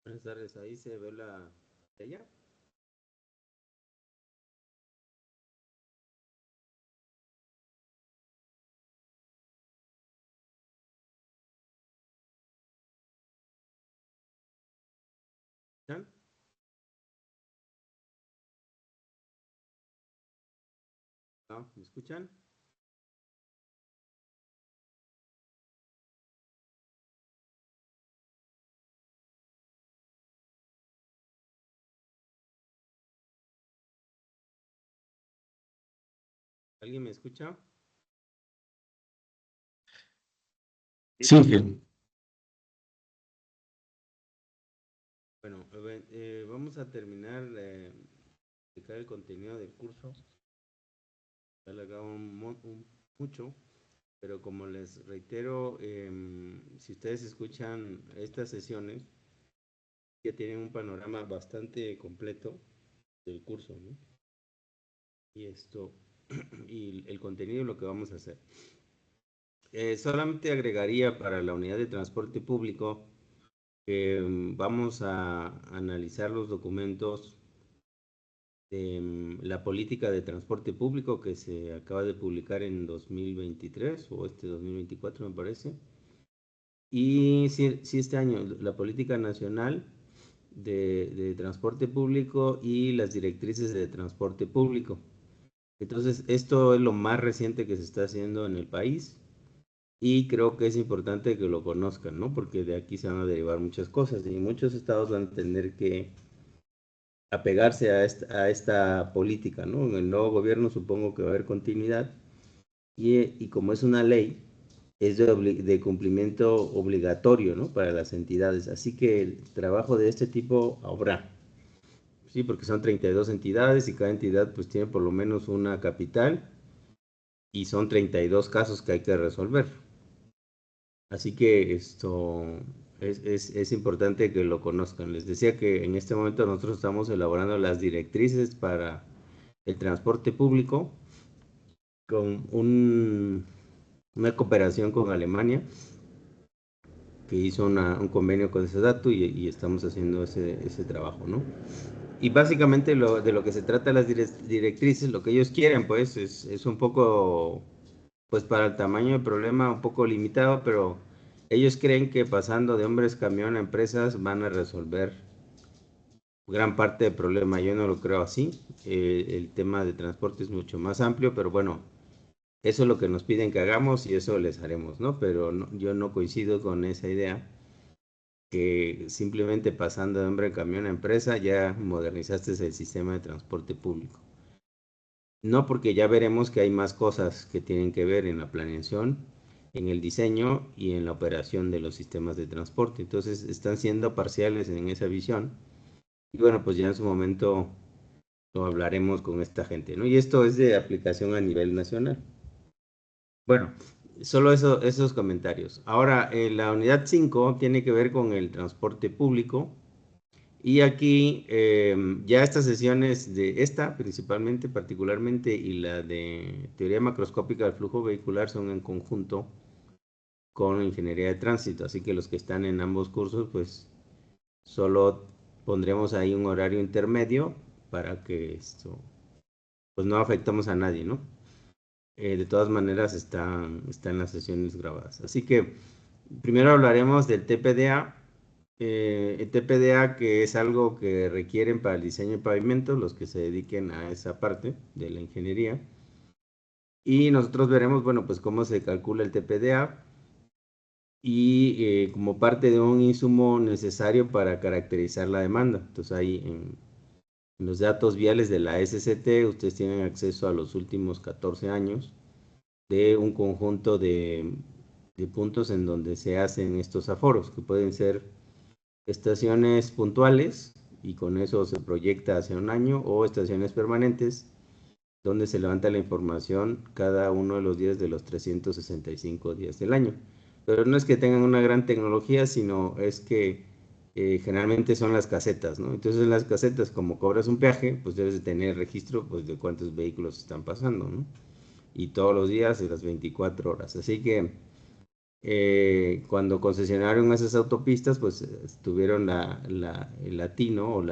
Buenas tardes, ahí se ve la ella. ¿Están? ¿No? ¿Me escuchan? ¿Alguien me escucha? Sí, que- Bueno, vamos a terminar de explicar el contenido del curso. Ya le hago mucho, pero como les reitero, si ustedes escuchan estas sesiones, ya tienen un panorama bastante completo del curso, ¿no? Y esto, y el contenido de lo que vamos a hacer. Solamente agregaría para la unidad de transporte público que vamos a analizar los documentos de la política de transporte público que se acaba de publicar en 2023 o 2024 me parece. Y sí este año, la política nacional de transporte público y las directrices de transporte público. Entonces, esto es lo más reciente que se está haciendo en el país y creo que es importante que lo conozcan, ¿no? Porque de aquí se van a derivar muchas cosas y muchos estados van a tener que apegarse a esta política, ¿no? En el nuevo gobierno supongo que va a haber continuidad y como es una ley, es de cumplimiento obligatorio, ¿no? Para las entidades. Así que el trabajo de este tipo habrá, ¿sí? Porque son 32 entidades y cada entidad pues tiene por lo menos una capital y son 32 casos que hay que resolver. Así que esto es importante que lo conozcan. Les decía que en este momento nosotros estamos elaborando las directrices para el transporte público con una cooperación con Alemania que hizo un convenio con ese dato y estamos haciendo ese trabajo, ¿no? Y básicamente de lo que se trata las directrices, lo que ellos quieren, pues, es un poco, pues para el tamaño del problema, un poco limitado, pero ellos creen que pasando de hombres camión a empresas van a resolver gran parte del problema. Yo no lo creo así. El tema de transporte es mucho más amplio, pero bueno, eso es lo que nos piden que hagamos y eso les haremos, ¿no? Pero yo no coincido con esa idea que simplemente pasando de hombre camión a empresa ya modernizaste el sistema de transporte público. No, porque ya veremos que hay más cosas que tienen que ver en la planeación, en el diseño y en la operación de los sistemas de transporte. Entonces están siendo parciales en esa visión. Y bueno, pues ya en su momento lo hablaremos con esta gente, ¿no? Y esto es de aplicación a nivel nacional. Bueno, solo esos comentarios. Ahora, la unidad 5 tiene que ver con el transporte público. Y aquí ya estas sesiones de esta principalmente, particularmente, y la de teoría macroscópica del flujo vehicular son en conjunto con ingeniería de tránsito. Así que los que están en ambos cursos, pues solo pondremos ahí un horario intermedio para que esto, pues no afectamos a nadie, ¿no? De todas maneras están las sesiones grabadas. Así que primero hablaremos del TPDA. El TPDA que es algo que requieren para el diseño de pavimentos, los que se dediquen a esa parte de la ingeniería. Y nosotros veremos, bueno, pues cómo se calcula el TPDA y como parte de un insumo necesario para caracterizar la demanda. Entonces ahí en los datos viales de la SCT ustedes tienen acceso a los últimos 14 años de un conjunto de puntos en donde se hacen estos aforos, que pueden ser estaciones puntuales y con eso se proyecta hacia un año o estaciones permanentes donde se levanta la información cada uno de los días de los 365 días del año. Pero no es que tengan una gran tecnología, sino es que generalmente son las casetas, ¿no? Entonces en las casetas, como cobras un peaje, pues debes de tener registro pues, de cuántos vehículos están pasando, ¿no? Y todos los días de las 24 horas. Así que cuando concesionaron esas autopistas, pues tuvieron el atino o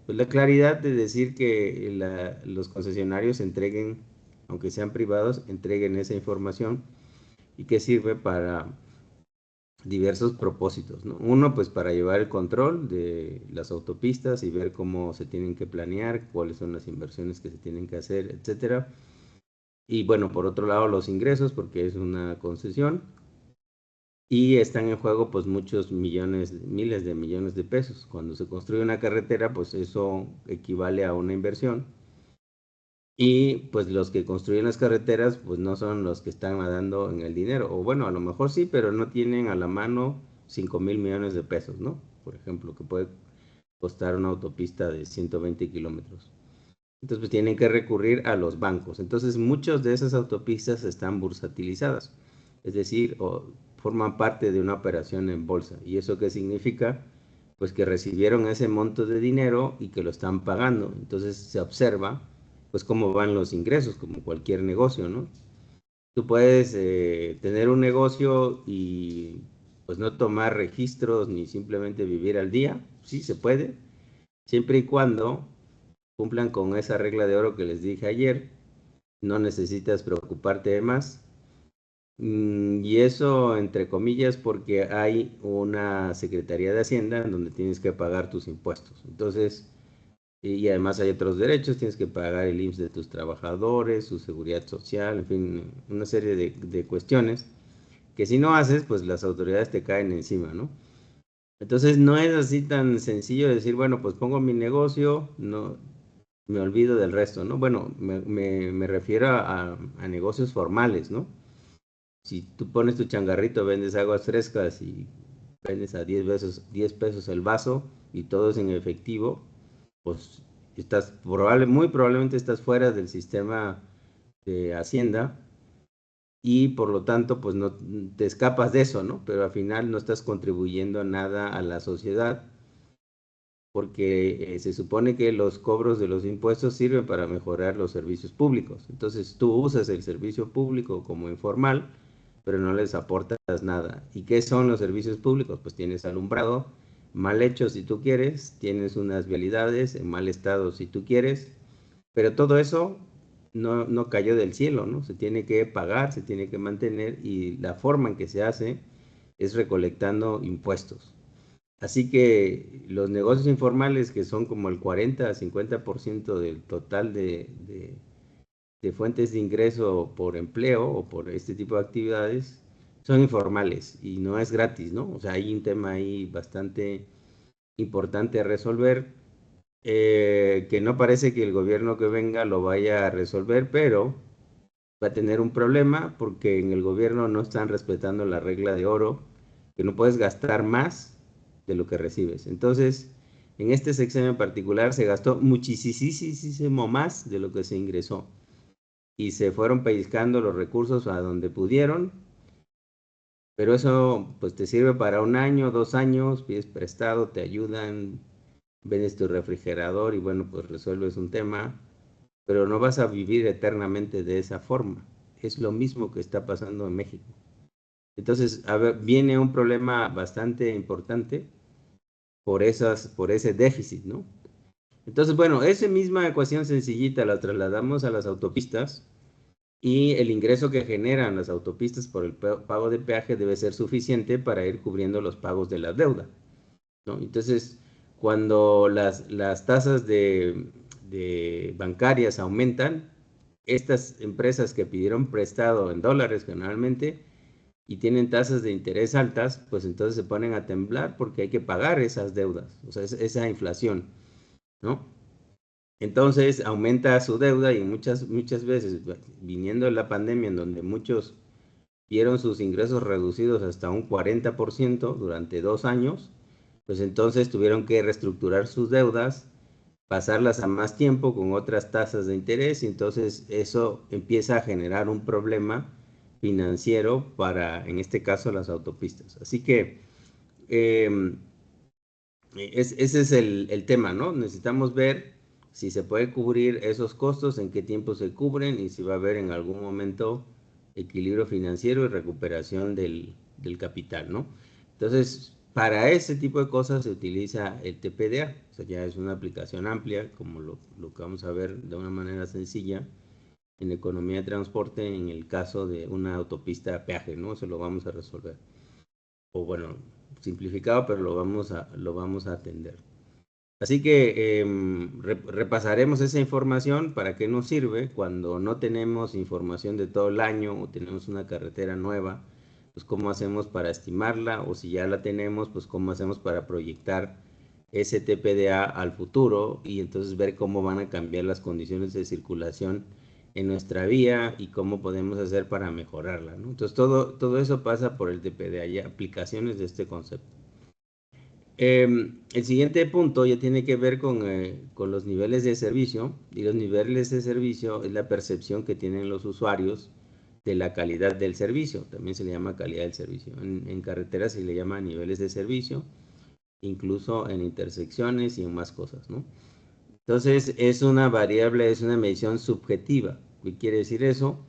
pues la claridad de decir que los concesionarios entreguen, aunque sean privados, entreguen esa información y que sirve para diversos propósitos, ¿no? Uno, pues para llevar el control de las autopistas y ver cómo se tienen que planear, cuáles son las inversiones que se tienen que hacer, etcétera. Y bueno, por otro lado, los ingresos, porque es una concesión y están en juego pues muchos millones, miles de millones de pesos. Cuando se construye una carretera, pues eso equivale a una inversión. Y pues los que construyen las carreteras pues no son los que están nadando en el dinero. O bueno, a lo mejor sí, pero no tienen a la mano 5,000 millones de pesos, ¿no? Por ejemplo, que puede costar una autopista de 120 kilómetros. Entonces pues tienen que recurrir a los bancos. Entonces muchas de esas autopistas están bursatilizadas. Es decir, forman parte de una operación en bolsa. ¿Y eso qué significa? Pues que recibieron ese monto de dinero y que lo están pagando. Entonces se observa pues cómo van los ingresos, como cualquier negocio, ¿no? Tú puedes tener un negocio y pues no tomar registros ni simplemente vivir al día. Sí, se puede, siempre y cuando cumplan con esa regla de oro que les dije ayer. No necesitas preocuparte de más. Y eso, entre comillas, porque hay una Secretaría de Hacienda en donde tienes que pagar tus impuestos. Entonces, y además hay otros derechos, tienes que pagar el IMSS de tus trabajadores, su seguridad social, en fin, una serie de cuestiones que si no haces, pues las autoridades te caen encima, ¿no? Entonces, no es así tan sencillo decir, bueno, pues pongo mi negocio, no, me olvido del resto, ¿no? Bueno, me refiero a negocios formales, ¿no? Si tú pones tu changarrito, vendes aguas frescas y vendes a 10 pesos el vaso y todo es en efectivo, pues muy probablemente estás fuera del sistema de Hacienda y por lo tanto, pues no te escapas de eso, ¿no? Pero al final no estás contribuyendo nada a la sociedad porque se supone que los cobros de los impuestos sirven para mejorar los servicios públicos. Entonces tú usas el servicio público como informal, pero no les aportas nada. ¿Y qué son los servicios públicos? Pues tienes alumbrado mal hecho si tú quieres, tienes unas vialidades en mal estado si tú quieres, pero todo eso no cayó del cielo, ¿no? Se tiene que pagar, se tiene que mantener y la forma en que se hace es recolectando impuestos. Así que los negocios informales, que son como el 40 a 50% del total de fuentes de ingreso por empleo o por este tipo de actividades, son informales y no es gratis, ¿no? O sea, hay un tema ahí bastante importante a resolver, que no parece que el gobierno que venga lo vaya a resolver, pero va a tener un problema porque en el gobierno no están respetando la regla de oro, que no puedes gastar más de lo que recibes. Entonces, en este sexenio en particular se gastó muchísimo más de lo que se ingresó y se fueron pellizcando los recursos a donde pudieron, pero eso pues te sirve para un año, 2 años, pides prestado, te ayudan, vendes tu refrigerador y bueno, pues resuelves un tema, pero no vas a vivir eternamente de esa forma. Es lo mismo que está pasando en México. Entonces, a ver, viene un problema bastante importante por ese déficit, ¿no? Entonces, bueno, esa misma ecuación sencillita la trasladamos a las autopistas y el ingreso que generan las autopistas por el pago de peaje debe ser suficiente para ir cubriendo los pagos de la deuda, ¿no? Entonces, cuando las tasas de bancarias aumentan, estas empresas que pidieron prestado en dólares generalmente y tienen tasas de interés altas, pues entonces se ponen a temblar porque hay que pagar esas deudas, o sea, esa inflación, ¿no? Entonces aumenta su deuda y muchas veces, viniendo de la pandemia en donde muchos vieron sus ingresos reducidos hasta un 40% durante 2 años, pues entonces tuvieron que reestructurar sus deudas, pasarlas a más tiempo con otras tasas de interés y entonces eso empieza a generar un problema financiero para, en este caso, las autopistas. Así que eh, ese es el tema, ¿no? Necesitamos ver si se puede cubrir esos costos, en qué tiempo se cubren y si va a haber en algún momento equilibrio financiero y recuperación del capital, ¿no? Entonces, para ese tipo de cosas se utiliza el TPDA, o sea, ya es una aplicación amplia, como lo que vamos a ver de una manera sencilla en economía de transporte en el caso de una autopista a peaje, ¿no? Eso lo vamos a resolver. O bueno, simplificado, pero lo vamos a atender. Así que repasaremos esa información, para qué nos sirve cuando no tenemos información de todo el año o tenemos una carretera nueva, pues cómo hacemos para estimarla, o si ya la tenemos, pues cómo hacemos para proyectar ese TPDA al futuro y entonces ver cómo van a cambiar las condiciones de circulación en nuestra vía y cómo podemos hacer para mejorarla, ¿no? Entonces todo eso pasa por el TPDA y aplicaciones de este concepto. El siguiente punto ya tiene que ver con los niveles de servicio, y los niveles de servicio es la percepción que tienen los usuarios de la calidad del servicio. También se le llama calidad del servicio. En carreteras se le llama niveles de servicio, incluso en intersecciones y en más cosas, ¿no? Entonces es una variable, es una medición subjetiva. ¿Qué quiere decir eso?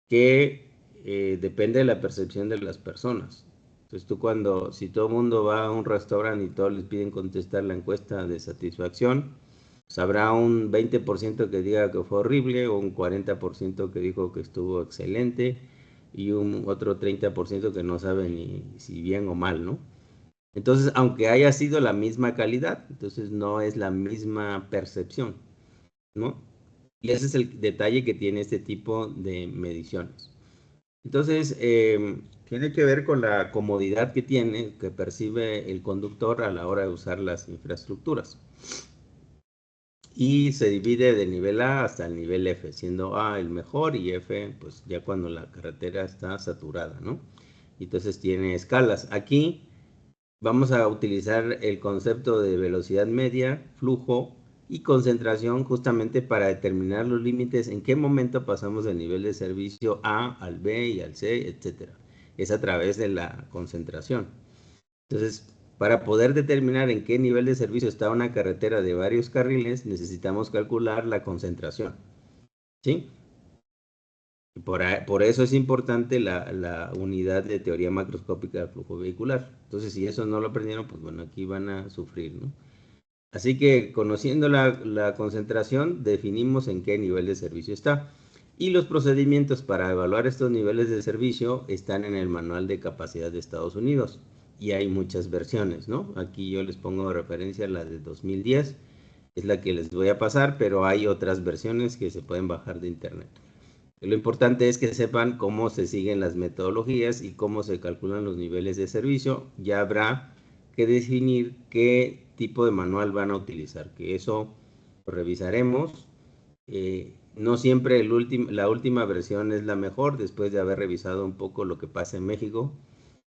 Que depende de la percepción de las personas. Entonces si todo el mundo va a un restaurante y todos les piden contestar la encuesta de satisfacción, pues habrá un 20% que diga que fue horrible, o un 40% que dijo que estuvo excelente, y un otro 30% que no sabe ni si bien o mal, ¿no? Entonces, aunque haya sido la misma calidad, entonces no es la misma percepción, ¿no? Y ese es el detalle que tiene este tipo de mediciones. Entonces, tiene que ver con la comodidad que percibe el conductor a la hora de usar las infraestructuras. Y se divide del nivel A hasta el nivel F, siendo A el mejor y F, pues ya cuando la carretera está saturada, ¿no? Entonces tiene escalas. Aquí vamos a utilizar el concepto de velocidad media, flujo y concentración, justamente para determinar los límites, en qué momento pasamos del nivel de servicio A al B y al C, etcétera. Es a través de la concentración. Entonces, para poder determinar en qué nivel de servicio está una carretera de varios carriles, necesitamos calcular la concentración, ¿sí? Por eso es importante la unidad de teoría macroscópica del flujo vehicular. Entonces, si eso no lo aprendieron, pues bueno, aquí van a sufrir, ¿no? Así que, conociendo la concentración, definimos en qué nivel de servicio está. Y los procedimientos para evaluar estos niveles de servicio están en el Manual de Capacidad de Estados Unidos. Y hay muchas versiones, ¿no? Aquí yo les pongo de referencia la de 2010, es la que les voy a pasar, pero hay otras versiones que se pueden bajar de internet. Lo importante es que sepan cómo se siguen las metodologías y cómo se calculan los niveles de servicio. Ya habrá que definir qué tipo de manual van a utilizar, que eso lo revisaremos. No siempre la última versión es la mejor, después de haber revisado un poco lo que pasa en México.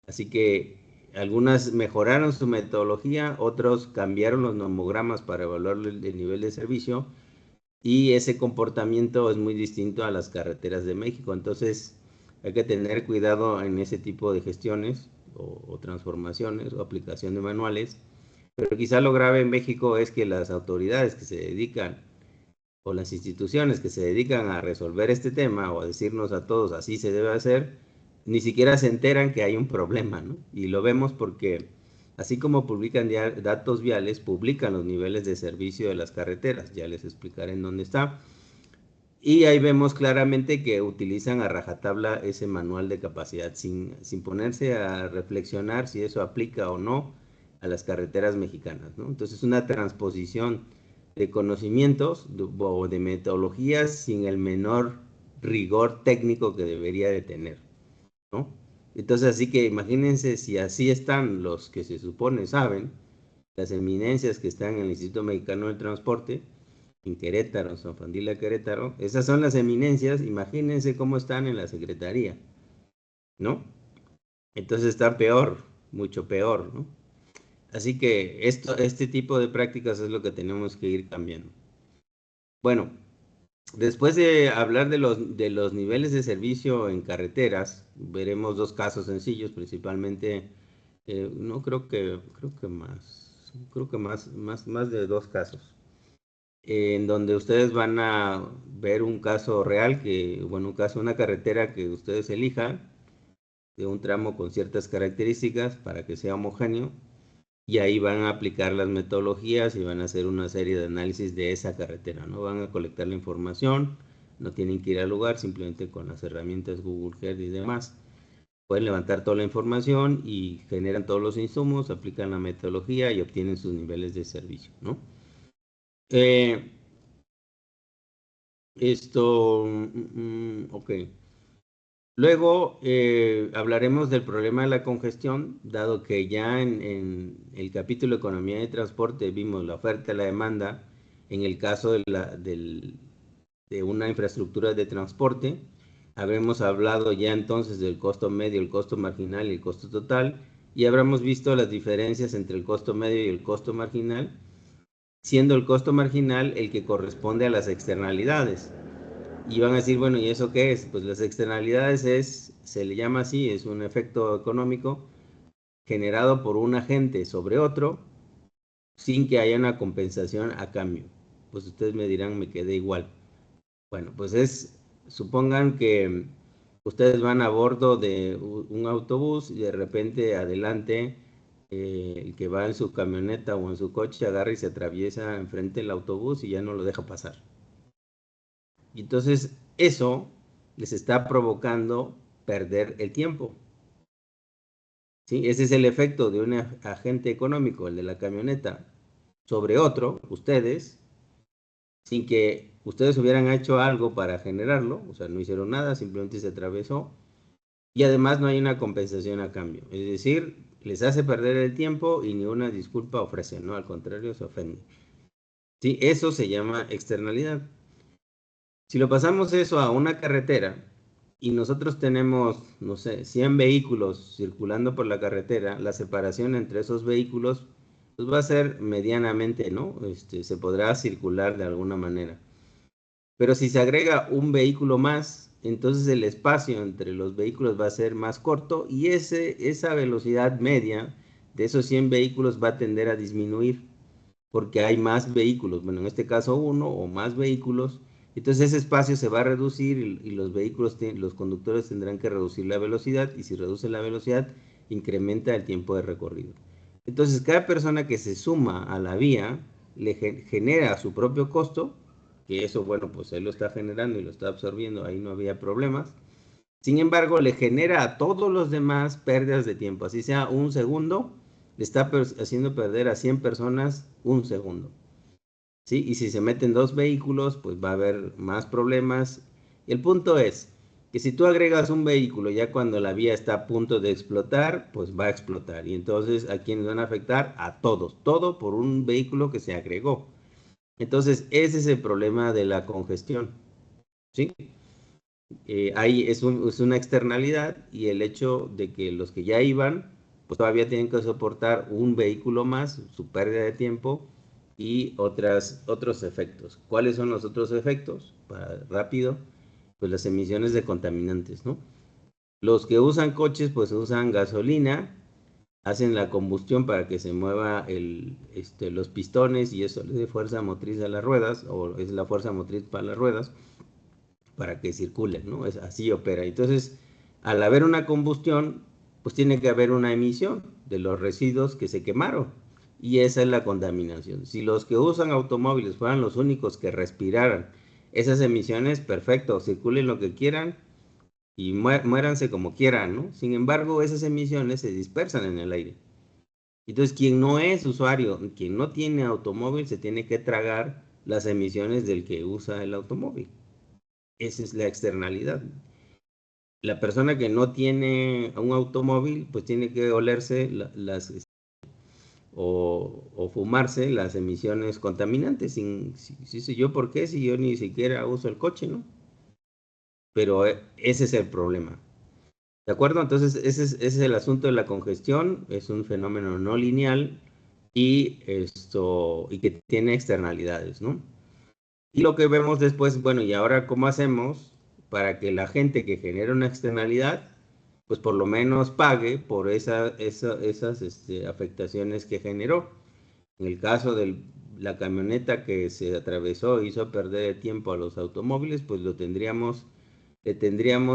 Así que algunas mejoraron su metodología, otros cambiaron los nomogramas para evaluar el nivel de servicio, y ese comportamiento es muy distinto a las carreteras de México. Entonces hay que tener cuidado en ese tipo de gestiones o transformaciones o aplicación de manuales. Pero quizá lo grave en México es que las autoridades que se dedican, o las instituciones que se dedican a resolver este tema o a decirnos a todos así se debe hacer, ni siquiera se enteran que hay un problema, ¿no? Y lo vemos porque así como publican datos viales, publican los niveles de servicio de las carreteras. Ya les explicaré en dónde está. Y ahí vemos claramente que utilizan a rajatabla ese manual de capacidad sin ponerse a reflexionar si eso aplica o no a las carreteras mexicanas, ¿no? Entonces, una transposición de conocimientos o de metodologías sin el menor rigor técnico que debería de tener, ¿no? Entonces, así que imagínense si así están los que se supone saben, las eminencias que están en el Instituto Mexicano del Transporte, en Querétaro, San Fandila, Querétaro. Esas son las eminencias. Imagínense cómo están en la Secretaría, ¿no? Entonces está peor, mucho peor, ¿no? Así que este tipo de prácticas es lo que tenemos que ir cambiando. Bueno, después de hablar de los niveles de servicio en carreteras, veremos dos casos sencillos, principalmente. No creo que más de dos casos. en donde ustedes van a ver un caso real, una carretera que ustedes elijan, de un tramo con ciertas características para que sea homogéneo, y ahí van a aplicar las metodologías y van a hacer una serie de análisis de esa carretera, ¿no? Van a colectar la información, no tienen que ir al lugar, simplemente con las herramientas Google Earth y demás. Pueden levantar toda la información y generan todos los insumos, aplican la metodología y obtienen sus niveles de servicio, ¿no? Ok. Luego hablaremos del problema de la congestión, dado que ya en el capítulo Economía de Transporte vimos la oferta y la demanda en el caso de una infraestructura de transporte. Habremos hablado ya entonces del costo medio, el costo marginal y el costo total, y habremos visto las diferencias entre el costo medio y el costo marginal, siendo el costo marginal el que corresponde a las externalidades. Y van a decir, bueno, ¿y eso qué es? Pues las externalidades se le llama así, es un efecto económico generado por un agente sobre otro sin que haya una compensación a cambio. Pues ustedes me dirán, me quedé igual. Bueno, pues supongan que ustedes van a bordo de un autobús y de repente adelante el que va en su camioneta o en su coche agarra y se atraviesa enfrente del autobús y ya no lo deja pasar. Y entonces eso les está provocando perder el tiempo. ¿Sí? Ese es el efecto de un agente económico, el de la camioneta, sobre otro, ustedes, sin que ustedes hubieran hecho algo para generarlo, o sea, no hicieron nada, simplemente se atravesó, y además no hay una compensación a cambio. Es decir, les hace perder el tiempo y ni una disculpa ofrecen, ¿no? Al contrario, se ofenden. ¿Sí? Eso se llama externalidad. Si lo pasamos eso a una carretera y nosotros tenemos, no sé, 100 vehículos circulando por la carretera, la separación entre esos vehículos pues va a ser medianamente, ¿no? Se podrá circular de alguna manera. Pero si se agrega un vehículo más, entonces el espacio entre los vehículos va a ser más corto y esa velocidad media de esos 100 vehículos va a tender a disminuir porque hay más vehículos, bueno, en este caso uno o más vehículos, entonces ese espacio se va a reducir y los conductores tendrán que reducir la velocidad y si reduce la velocidad, incrementa el tiempo de recorrido. Entonces, cada persona que se suma a la vía le genera su propio costo, que eso, bueno, pues él lo está generando y lo está absorbiendo, ahí no había problemas. Sin embargo, le genera a todos los demás pérdidas de tiempo, así sea un segundo, le está haciendo perder a 100 personas un segundo. ¿Sí? Y si se meten dos vehículos, pues va a haber más problemas. Y el punto es que si tú agregas un vehículo ya cuando la vía está a punto de explotar, pues va a explotar. Y entonces, ¿a quiénes van a afectar? A todos. Todo por un vehículo que se agregó. Entonces, ese es el problema de la congestión. ¿Sí? Ahí es una externalidad y el hecho de que los que ya iban, pues todavía tienen que soportar un vehículo más, su pérdida de tiempo y otros efectos. ¿Cuáles son los otros efectos? Rápido, pues las emisiones de contaminantes, ¿no? Los que usan coches, pues usan gasolina, hacen la combustión para que se mueva los pistones y eso le dé fuerza motriz a las ruedas, o es la fuerza motriz para las ruedas para que circulen, ¿no? Así opera. Entonces, al haber una combustión, pues tiene que haber una emisión de los residuos que se quemaron. Y esa es la contaminación. Si los que usan automóviles fueran los únicos que respiraran esas emisiones, perfecto, circulen lo que quieran y muéranse como quieran, ¿no? Sin embargo, esas emisiones se dispersan en el aire. Entonces, quien no es usuario, quien no tiene automóvil, se tiene que tragar las emisiones del que usa el automóvil. Esa es la externalidad. La persona que no tiene un automóvil, pues tiene que olerse o fumarse las emisiones contaminantes. Si sé yo por qué, si yo ni siquiera uso el coche, ¿no? Pero ese es el problema. ¿De acuerdo? Entonces, ese es el asunto de la congestión. Es un fenómeno no lineal y que tiene externalidades, ¿no? Y lo que vemos después, bueno, ¿y ahora cómo hacemos para que la gente que genera una externalidad, pues por lo menos pague por esas afectaciones que generó? En el caso del la camioneta que se atravesó hizo perder el tiempo a los automóviles, pues le tendríamos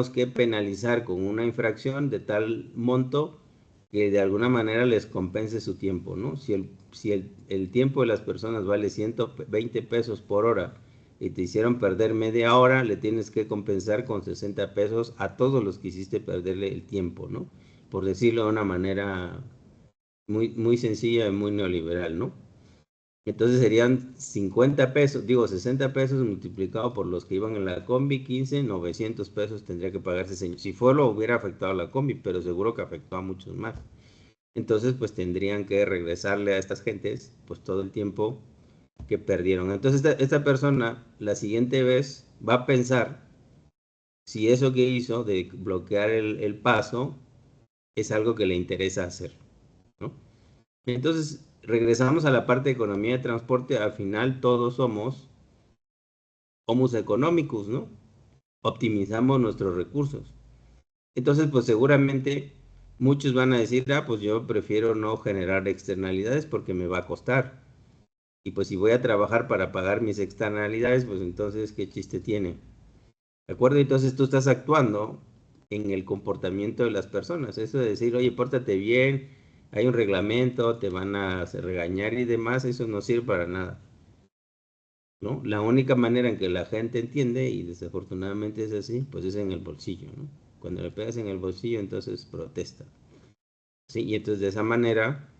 que penalizar con una infracción de tal monto que de alguna manera les compense su tiempo, ¿no? Si el tiempo de las personas vale 120 pesos por hora y te hicieron perder media hora, le tienes que compensar con 60 pesos a todos los que hiciste perderle el tiempo, ¿no? Por decirlo de una manera muy, muy sencilla y muy neoliberal, ¿no? Entonces serían 50 pesos, digo 60 pesos multiplicado por los que iban en la combi, 15, 900 pesos tendría que pagarse señor. Si fue lo hubiera afectado a la combi, pero seguro que afectó a muchos más. Entonces pues tendrían que regresarle a estas gentes pues todo el tiempo que perdieron. Entonces esta persona la siguiente vez va a pensar si eso que hizo de bloquear el paso es algo que le interesa hacer, ¿no? Entonces, regresamos a la parte de economía de transporte, al final todos somos homus economicus, ¿no? Optimizamos nuestros recursos. Entonces, pues seguramente muchos van a decir, pues yo prefiero no generar externalidades porque me va a costar. Y pues si voy a trabajar para pagar mis externalidades, pues entonces, ¿qué chiste tiene? ¿De acuerdo? Entonces tú estás actuando en el comportamiento de las personas. Eso de decir, oye, pórtate bien, hay un reglamento, te van a hacer regañar y demás, eso no sirve para nada, ¿no? La única manera en que la gente entiende, y desafortunadamente es así, pues es en el bolsillo, ¿no? Cuando le pegas en el bolsillo, entonces protesta. ¿Sí? Y entonces de esa manera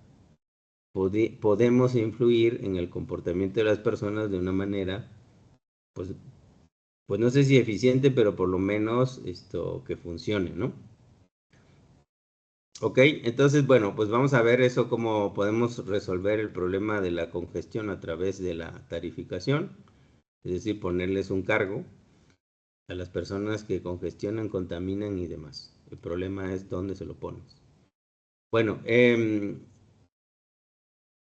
podemos influir en el comportamiento de las personas de una manera, pues, pues no sé si eficiente, pero por lo menos esto que funcione, ¿no? Ok, entonces, bueno, pues vamos a ver eso, cómo podemos resolver el problema de la congestión a través de la tarificación, es decir, ponerles un cargo a las personas que congestionan, contaminan y demás. El problema es dónde se lo pones. Bueno,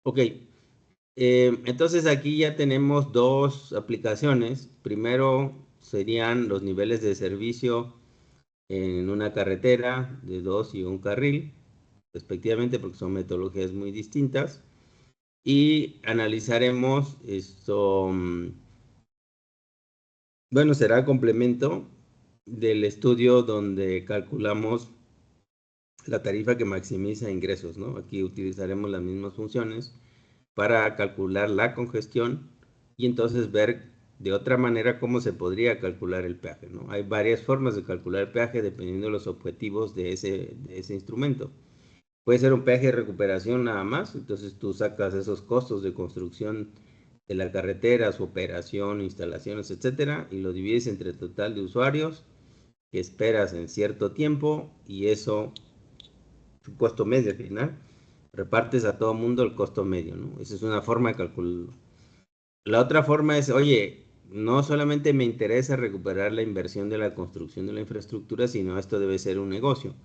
ok, entonces aquí ya tenemos dos aplicaciones. Primero serían los niveles de servicio en una carretera de 2 y un carril, respectivamente, porque son metodologías muy distintas. Y analizaremos esto, bueno, será complemento del estudio donde calculamos la tarifa que maximiza ingresos, ¿no? Aquí utilizaremos las mismas funciones para calcular la congestión y entonces ver de otra manera cómo se podría calcular el peaje, ¿no? Hay varias formas de calcular el peaje dependiendo de los objetivos de ese instrumento. Puede ser un peaje de recuperación nada más, entonces tú sacas esos costos de construcción de la carretera, su operación, instalaciones, etcétera, y lo divides entre el total de usuarios que esperas en cierto tiempo y eso, tu costo medio al final, repartes a todo mundo el costo medio, ¿no? Esa es una forma de calcularlo. La otra forma es, oye, no solamente me interesa recuperar la inversión de la construcción de la infraestructura, sino esto debe ser un negocio.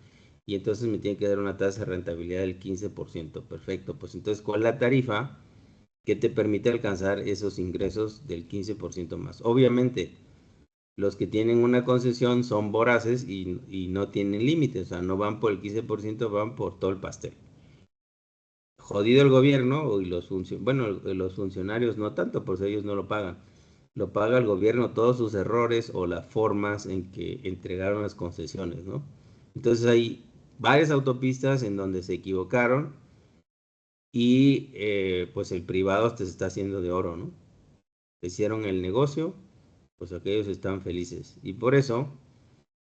Y entonces me tiene que dar una tasa de rentabilidad del 15%. Perfecto, pues entonces, ¿cuál es la tarifa que te permite alcanzar esos ingresos del 15% más? Obviamente, los que tienen una concesión son voraces y no tienen límites, o sea, no van por el 15%, van por todo el pastel. Jodido el gobierno y los funcionarios no tanto, pues ellos no lo pagan. Lo paga el gobierno todos sus errores o las formas en que entregaron las concesiones, ¿no? Entonces hay varias autopistas en donde se equivocaron y pues el privado se está haciendo de oro, ¿no? Hicieron el negocio, pues aquellos están felices. Y por eso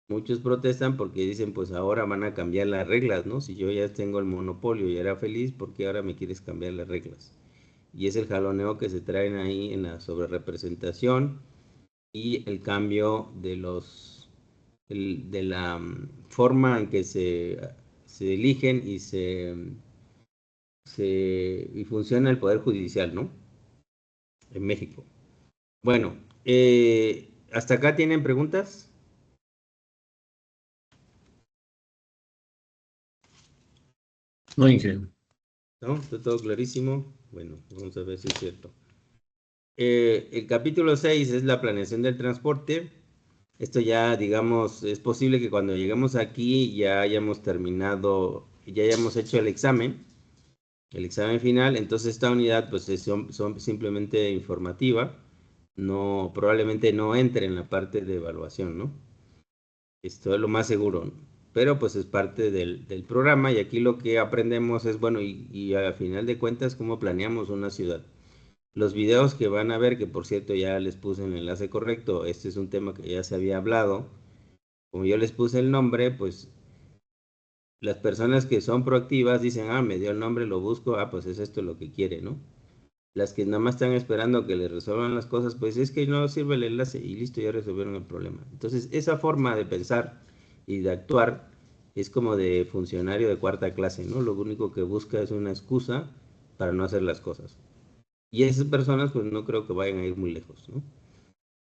muchos protestan porque dicen, pues ahora van a cambiar las reglas, ¿no? Si yo ya tengo el monopolio y era feliz, ¿por qué ahora me quieres cambiar las reglas? Y es el jaloneo que se traen ahí en la sobrerepresentación y el cambio de la forma en que se eligen y funciona el Poder Judicial, ¿no? En México. Bueno, ¿hasta acá tienen preguntas? No, Inge. ¿No? ¿Está todo clarísimo? Bueno, vamos a ver si es cierto. El capítulo 6 es la planeación del transporte. Esto ya, digamos, es posible que cuando lleguemos aquí ya hayamos terminado, ya hayamos hecho el examen. el examen final. Entonces esta unidad pues son simplemente informativa, no, probablemente no entre en la parte de evaluación, ¿no? Esto es lo más seguro, ¿no? Pero pues es parte del programa y aquí lo que aprendemos es, bueno, y al final de cuentas, cómo planeamos una ciudad. Los videos que van a ver, que por cierto ya les puse el enlace correcto, este es un tema que ya se había hablado, como yo les puse el nombre, pues las personas que son proactivas dicen, ah, me dio el nombre, lo busco, ah, pues es esto lo que quiere, ¿no? Las que nada más están esperando que les resuelvan las cosas, pues es que no sirve el enlace y listo, ya resolvieron el problema. Entonces, esa forma de pensar y de actuar es como de funcionario de cuarta clase, ¿no? Lo único que busca es una excusa para no hacer las cosas. Y esas personas, pues no creo que vayan a ir muy lejos, ¿no?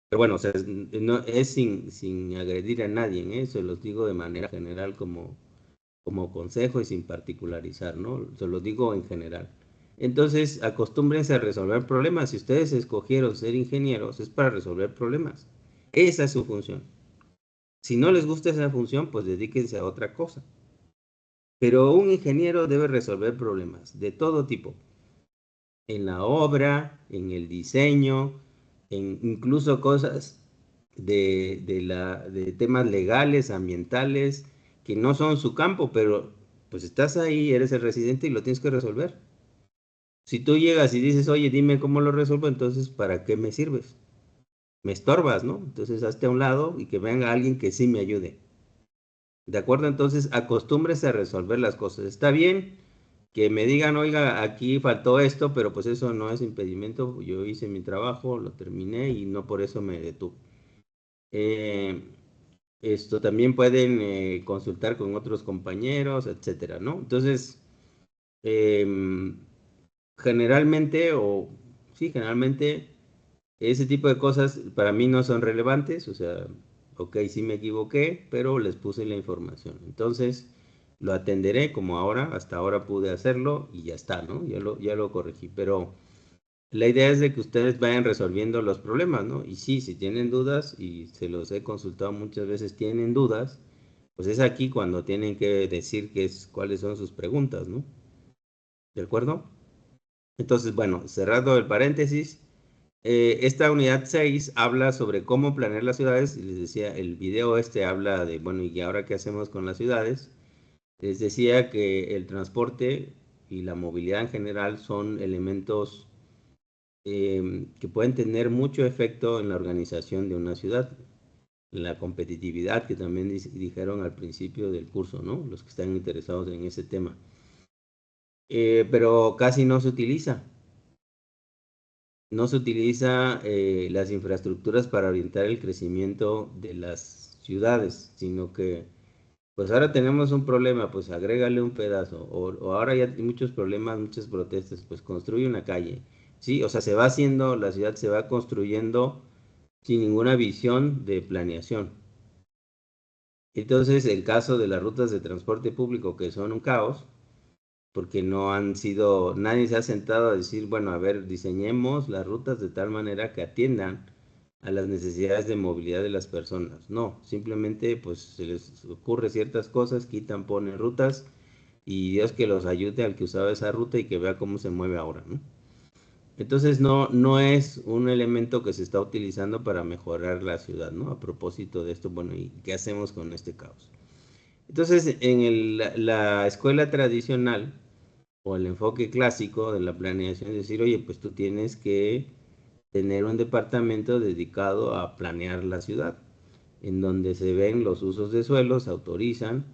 Pero bueno, o sea, no, es sin agredir a nadie, ¿eh? Se los digo de manera general como consejo y sin particularizar, ¿no? Se los digo en general. Entonces, acostúmbrense a resolver problemas. Si ustedes escogieron ser ingenieros, es para resolver problemas. Esa es su función. Si no les gusta esa función, pues dedíquense a otra cosa. Pero un ingeniero debe resolver problemas de todo tipo. En la obra, en el diseño, en incluso cosas de temas legales, ambientales, que no son su campo, pero pues estás ahí, eres el residente y lo tienes que resolver. Si tú llegas y dices, oye, dime cómo lo resuelvo, entonces, ¿para qué me sirves? Me estorbas, ¿no? Entonces, hazte a un lado y que venga alguien que sí me ayude. ¿De acuerdo? Entonces, acostúmbrese a resolver las cosas. Está bien que me digan, oiga, aquí faltó esto, pero pues eso no es impedimento. Yo hice mi trabajo, lo terminé y no por eso me detuve. Eh, esto también pueden consultar con otros compañeros, etcétera, ¿no? Entonces, em, generalmente, o sí, generalmente, ese tipo de cosas para mí no son relevantes, o sea, ok, sí me equivoqué, pero les puse la información. Entonces, lo atenderé como ahora, hasta ahora pude hacerlo y ya está, ¿no? Ya lo corregí, pero la idea es de que ustedes vayan resolviendo los problemas, ¿no? Y sí, si tienen dudas, y se los he consultado muchas veces, tienen dudas, pues es aquí cuando tienen que decir cuáles son sus preguntas, ¿no? ¿De acuerdo? Entonces, bueno, cerrado el paréntesis, esta unidad 6 habla sobre cómo planear las ciudades, y les decía, el video este habla de, bueno, ¿y ahora qué hacemos con las ciudades? Les decía que el transporte y la movilidad en general son elementos que pueden tener mucho efecto en la organización de una ciudad, en la competitividad que también dijeron al principio del curso, ¿no? Los que están interesados en ese tema. Pero casi no se utiliza. No se utiliza las infraestructuras para orientar el crecimiento de las ciudades, sino que pues ahora tenemos un problema, pues agrégale un pedazo, o ahora ya hay muchos problemas, muchas protestas, pues construye una calle, ¿sí? O sea, se va haciendo, la ciudad se va construyendo sin ninguna visión de planeación. Entonces, el caso de las rutas de transporte público, que son un caos, porque no han sido, nadie se ha sentado a decir, bueno, a ver, diseñemos las rutas de tal manera que atiendan a las necesidades de movilidad de las personas. No, simplemente pues se les ocurre ciertas cosas, quitan, ponen rutas y Dios que los ayude al que usaba esa ruta y que vea cómo se mueve ahora, ¿no? Entonces no es un elemento que se está utilizando para mejorar la ciudad, ¿no? A propósito de esto, bueno, ¿y qué hacemos con este caos? Entonces, en la escuela tradicional, o el enfoque clásico de la planeación es decir, oye, pues tú tienes que tener un departamento dedicado a planear la ciudad, en donde se ven los usos de suelo, se autorizan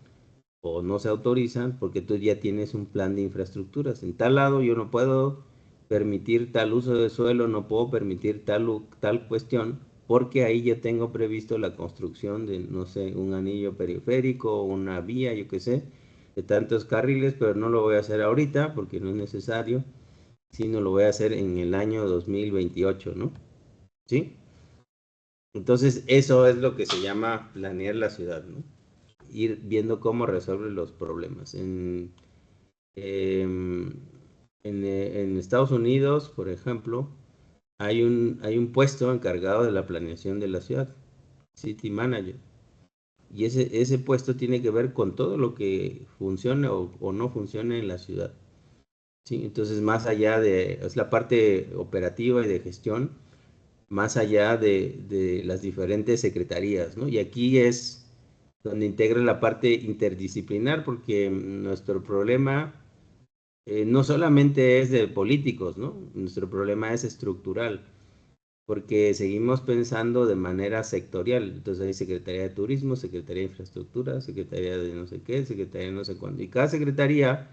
o no se autorizan, porque tú ya tienes un plan de infraestructuras. En tal lado yo no puedo permitir tal uso de suelo, no puedo permitir tal cuestión, porque ahí ya tengo previsto la construcción de, no sé, un anillo periférico, una vía, yo qué sé, de tantos carriles, pero no lo voy a hacer ahorita porque no es necesario, sino lo voy a hacer en el año 2028, ¿no? ¿Sí? Entonces, eso es lo que se llama planear la ciudad, ¿no? Ir viendo cómo resuelve los problemas. Em, en Estados Unidos, por ejemplo, hay un puesto encargado de la planeación de la ciudad, City Manager. Y ese puesto tiene que ver con todo lo que funcione o no funcione en la ciudad. ¿sí? Entonces, más allá es la parte operativa y de gestión, más allá de las diferentes secretarías, ¿no? Y aquí es donde integra la parte interdisciplinar, porque nuestro problema no solamente es de políticos, ¿no? Nuestro problema es estructural, porque seguimos pensando de manera sectorial. Entonces hay Secretaría de Turismo, Secretaría de Infraestructura, Secretaría de no sé qué, Secretaría de no sé cuándo. Y cada secretaría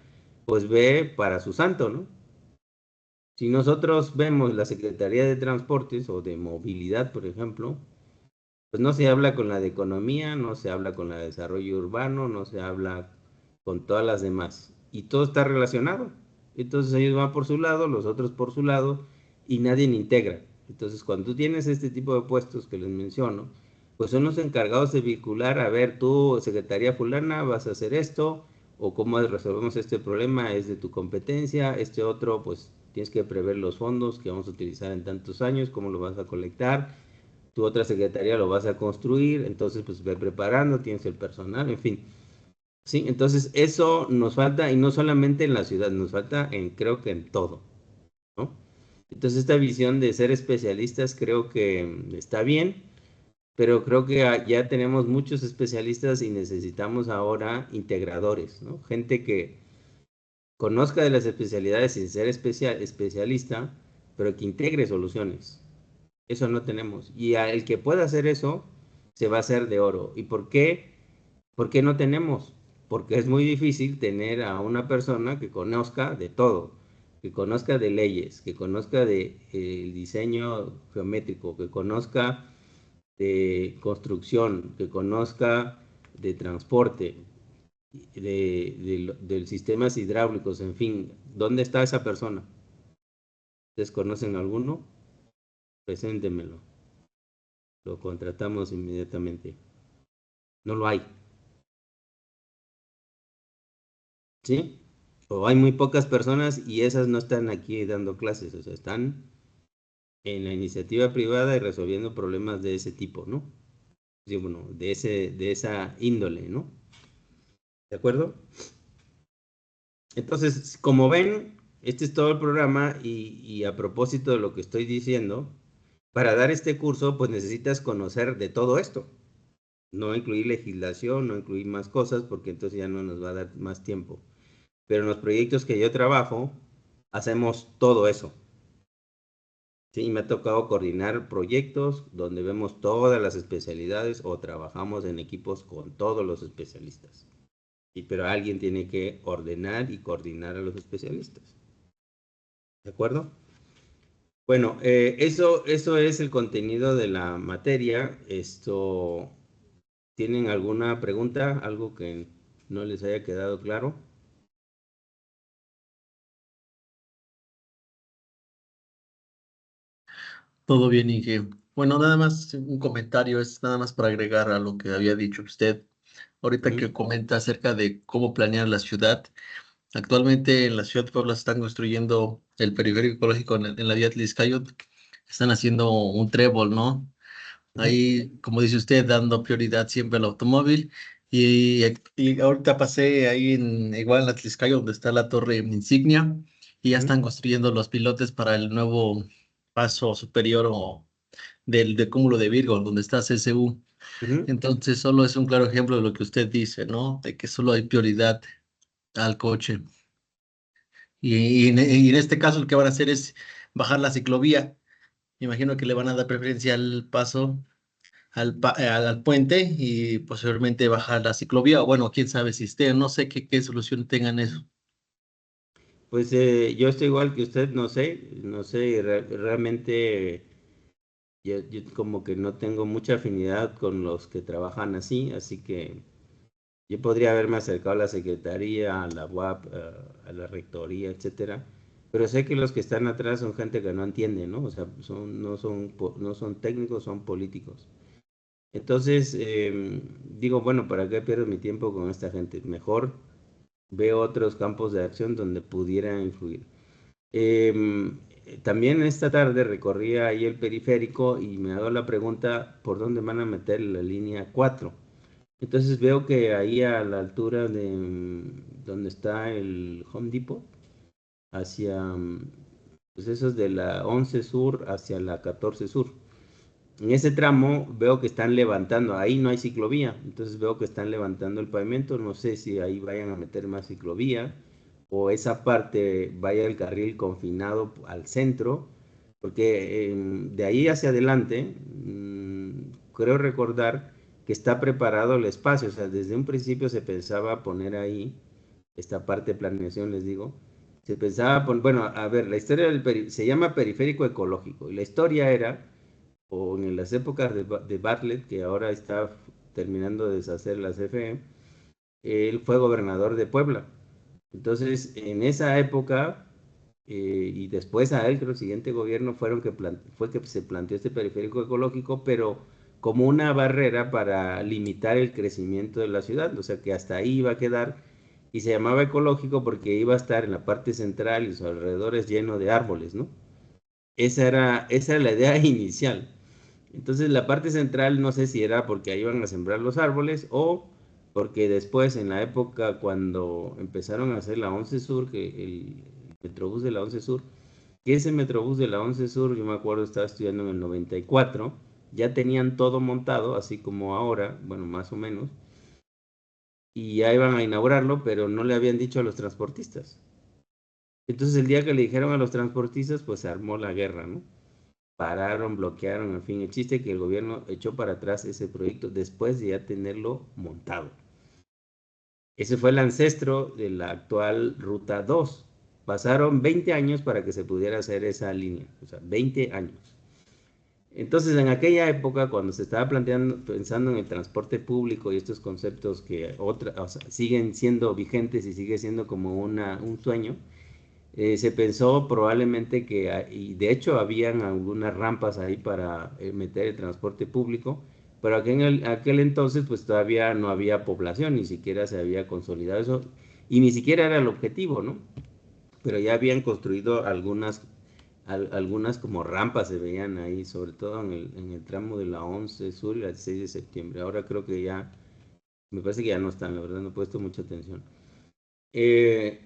pues ve para su santo, ¿no? Si nosotros vemos la Secretaría de Transportes o de Movilidad, por ejemplo, pues no se habla con la de Economía, no se habla con la de Desarrollo Urbano, no se habla con todas las demás. Y todo está relacionado. Entonces ellos van por su lado, los otros por su lado, y nadie integra. Entonces cuando tú tienes este tipo de puestos que les menciono, pues son los encargados de vincular, a ver, tú, Secretaría Fulana, vas a hacer esto, o cómo resolvemos este problema, es de tu competencia, este otro, pues tienes que prever los fondos que vamos a utilizar en tantos años, cómo lo vas a colectar, tu otra secretaría lo vas a construir, entonces pues ve preparando, tienes el personal, en fin. Sí, entonces eso nos falta, y no solamente en la ciudad, nos falta en, creo que en todo, ¿no? Entonces esta visión de ser especialistas creo que está bien, pero creo que ya tenemos muchos especialistas y necesitamos ahora integradores, ¿no? Gente que conozca de las especialidades sin ser especialista, pero que integre soluciones. Eso no tenemos. Y el que pueda hacer eso, se va a hacer de oro. ¿Y por qué? ¿Por qué no tenemos? Porque es muy difícil tener a una persona que conozca de todo, que conozca de leyes, que conozca de el diseño geométrico, que conozca de construcción, que conozca de transporte, de sistemas hidráulicos, en fin. ¿Dónde está esa persona? ¿Ustedes conocen alguno? Preséntemelo. Lo contratamos inmediatamente. No lo hay, ¿sí? O hay muy pocas personas y esas no están aquí dando clases, o sea, están en la iniciativa privada y resolviendo problemas de ese tipo, ¿no? Sí, bueno, de esa índole, ¿no? ¿De acuerdo? Entonces, como ven, este es todo el programa y a propósito de lo que estoy diciendo, para dar este curso, pues necesitas conocer de todo esto. No incluir legislación, no incluir más cosas, porque entonces ya no nos va a dar más tiempo. Pero en los proyectos que yo trabajo, hacemos todo eso. Sí, y me ha tocado coordinar proyectos donde vemos todas las especialidades o trabajamos en equipos con todos los especialistas. Pero alguien tiene que ordenar y coordinar a los especialistas. ¿De acuerdo? Bueno, eso es el contenido de la materia. ¿Tienen alguna pregunta? ¿Algo que no les haya quedado claro? Todo bien, Inge. Bueno, nada más un comentario, es nada más para agregar a lo que había dicho usted. Ahorita Ujú, que comenta acerca de cómo planear la ciudad. Actualmente en la ciudad de Puebla están construyendo el periférico ecológico en la vía Tliscayot. Están haciendo un trébol, ¿no? ujú, Ahí, como dice usted, dando prioridad siempre al automóvil. Y ahorita pasé ahí igual en Atliscayo, donde está la torre insignia, y ya ujú, están construyendo los pilotes para el nuevo paso superior o del cúmulo de Virgo, donde está CSU. ujú. Entonces, solo es un claro ejemplo de lo que usted dice, ¿no? De que solo hay prioridad al coche. Y en este caso, lo que van a hacer es bajar la ciclovía. Imagino que le van a dar preferencia al paso al puente y posteriormente bajar la ciclovía. Bueno, quién sabe si esté, no sé qué solución tengan eso. Pues yo estoy igual que usted, no sé, realmente yo como que no tengo mucha afinidad con los que trabajan así, así que yo podría haberme acercado a la secretaría, a la UAP, a la rectoría, etcétera, pero sé que los que están atrás son gente que no entiende, ¿no? O sea, no son técnicos, son políticos. Entonces, digo, bueno, ¿para qué pierdo mi tiempo con esta gente? Mejor veo otros campos de acción donde pudiera influir. También esta tarde recorrí ahí el periférico y me hago la pregunta por dónde van a meter la línea 4. Entonces veo que ahí a la altura de donde está el Home Depot, hacia, pues eso es de la 11 Sur hacia la 14 Sur. En ese tramo veo que están levantando, ahí no hay ciclovía, entonces veo que están levantando el pavimento, no sé si ahí vayan a meter más ciclovía o esa parte vaya el carril confinado al centro, porque de ahí hacia adelante creo recordar que está preparado el espacio, o sea, desde un principio se pensaba poner ahí, esta parte de planeación les digo, se pensaba poner, bueno, a ver, la historia se llama periférico ecológico, y la historia era o en las épocas de Bartlett, que ahora está terminando de deshacer la CFE, él fue gobernador de Puebla. Entonces, en esa época, y después a él, creo, el siguiente gobierno fue que se planteó este periférico ecológico, pero como una barrera para limitar el crecimiento de la ciudad, o sea que hasta ahí iba a quedar, y se llamaba ecológico porque iba a estar en la parte central y sus alrededores lleno de árboles, ¿no? Esa era la idea inicial. Entonces la parte central no sé si era porque ahí iban a sembrar los árboles o porque después en la época cuando empezaron a hacer la 11 Sur, que el Metrobús de la 11 Sur, que ese Metrobús de la 11 Sur, yo me acuerdo, estaba estudiando en el 94, ya tenían todo montado, así como ahora, bueno, más o menos, y ya iban a inaugurarlo, pero no le habían dicho a los transportistas. Entonces el día que le dijeron a los transportistas, pues se armó la guerra, ¿no? Pararon, bloquearon, en fin, el chiste es que el gobierno echó para atrás ese proyecto después de ya tenerlo montado. Ese fue el ancestro de la actual Ruta 2. Pasaron 20 años para que se pudiera hacer esa línea, o sea, 20 años. Entonces, en aquella época, cuando se estaba pensando en el transporte público y estos conceptos que o sea, siguen siendo vigentes y sigue siendo como un sueño, se pensó probablemente que, y de hecho habían algunas rampas ahí para meter el transporte público, pero aquí en aquel entonces pues todavía no había población, ni siquiera se había consolidado eso, y ni siquiera era el objetivo, ¿no? Pero ya habían construido algunas como rampas se veían ahí, sobre todo en el tramo de la 11 Sur y la 16 de septiembre. Ahora creo que ya, me parece que ya no están, la verdad no he puesto mucha atención. Eh,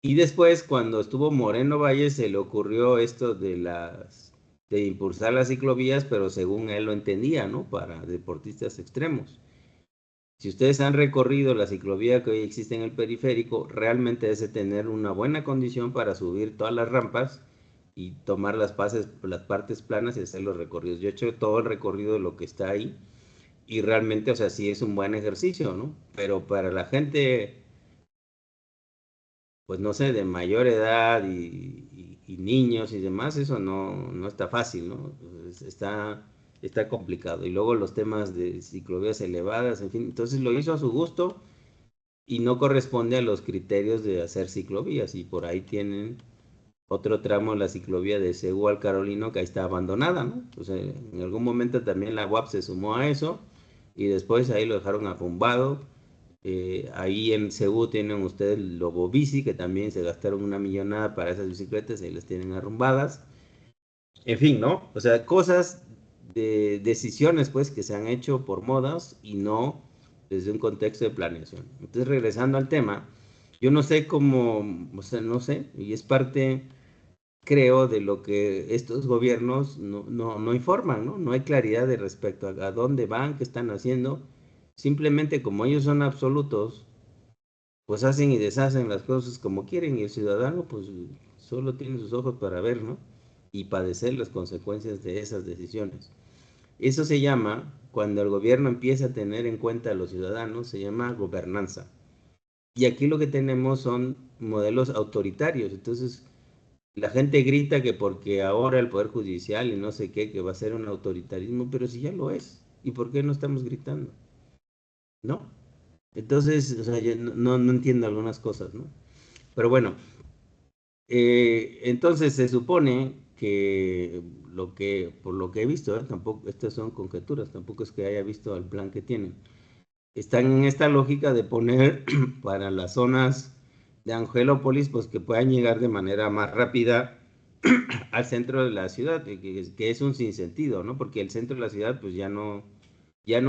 y después, cuando estuvo Moreno Valle, se le ocurrió esto de impulsar las ciclovías, pero según él lo entendía, ¿no? Para deportistas extremos. Si ustedes han recorrido la ciclovía que hoy existe en el periférico, realmente es de tener una buena condición para subir todas las rampas y tomar las partes planas y hacer los recorridos. Yo he hecho todo el recorrido de lo que está ahí y realmente, o sea, sí es un buen ejercicio, ¿no? Pero para la gente pues no sé, de mayor edad y niños y demás, eso no está fácil, ¿no? Está complicado. Y luego los temas de ciclovías elevadas, en fin, entonces lo hizo a su gusto y no corresponde a los criterios de hacer ciclovías. Y por ahí tienen otro tramo, la ciclovía de Cegu al Carolino, que ahí está abandonada, ¿no? O sea, en algún momento también la UAP se sumó a eso y después ahí lo dejaron arrumbado. Ahí en Cebu tienen ustedes el Lobo Bici, que también se gastaron una millonada para esas bicicletas y las tienen arrumbadas. En fin, ¿no? O sea, cosas de decisiones, pues, que se han hecho por modas y no desde un contexto de planeación. Entonces, regresando al tema, yo no sé cómo, o sea, no sé, y es parte, creo, de lo que estos gobiernos no informan, ¿no? No hay claridad de respecto a dónde van, qué están haciendo. Simplemente como ellos son absolutos, pues hacen y deshacen las cosas como quieren y el ciudadano pues solo tiene sus ojos para ver, ¿no? Y padecer las consecuencias de esas decisiones. Eso se llama, cuando el gobierno empieza a tener en cuenta a los ciudadanos, se llama gobernanza. Y aquí lo que tenemos son modelos autoritarios. Entonces, la gente grita que porque ahora el Poder Judicial y no sé qué, que va a ser un autoritarismo, pero si ya lo es. ¿Y por qué no estamos gritando? ¿No? Entonces, o sea, yo no entiendo algunas cosas, ¿no? Pero bueno, entonces se supone que por lo que he visto, tampoco, estas son conjeturas, tampoco es que haya visto el plan que tienen. Están en esta lógica de poner para las zonas de Angelópolis, pues que puedan llegar de manera más rápida al centro de la ciudad, que es un sinsentido, ¿no? Porque el centro de la ciudad, pues ya no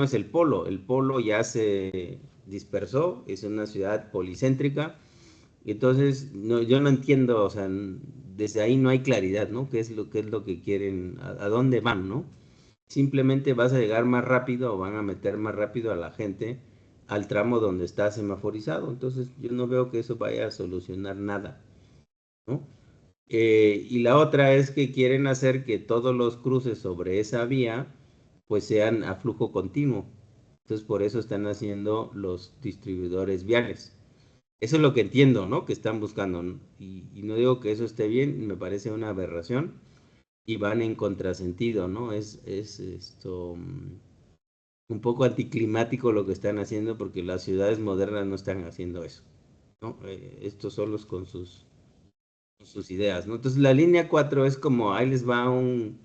es el polo ya se dispersó, es una ciudad policéntrica Entonces, no, yo no entiendo, o sea, desde ahí no hay claridad, ¿no? Qué es lo que quieren, a dónde van, ¿no? Simplemente vas a llegar más rápido o van a meter más rápido a la gente al tramo donde está semaforizado. Entonces, yo no veo que eso vaya a solucionar nada, ¿no? Y la otra es que quieren hacer que todos los cruces sobre esa vía pues sean a flujo continuo. Entonces por eso están haciendo los distribuidores viales. Eso es lo que entiendo, ¿no? Que están buscando. ¿No? Y no digo que eso esté bien, me parece una aberración y van en contrasentido, ¿no? Es esto un poco anticlimático lo que están haciendo porque las ciudades modernas no están haciendo eso, ¿no? Estos solos con sus ideas, ¿no? Entonces la línea 4 es como, ahí les va un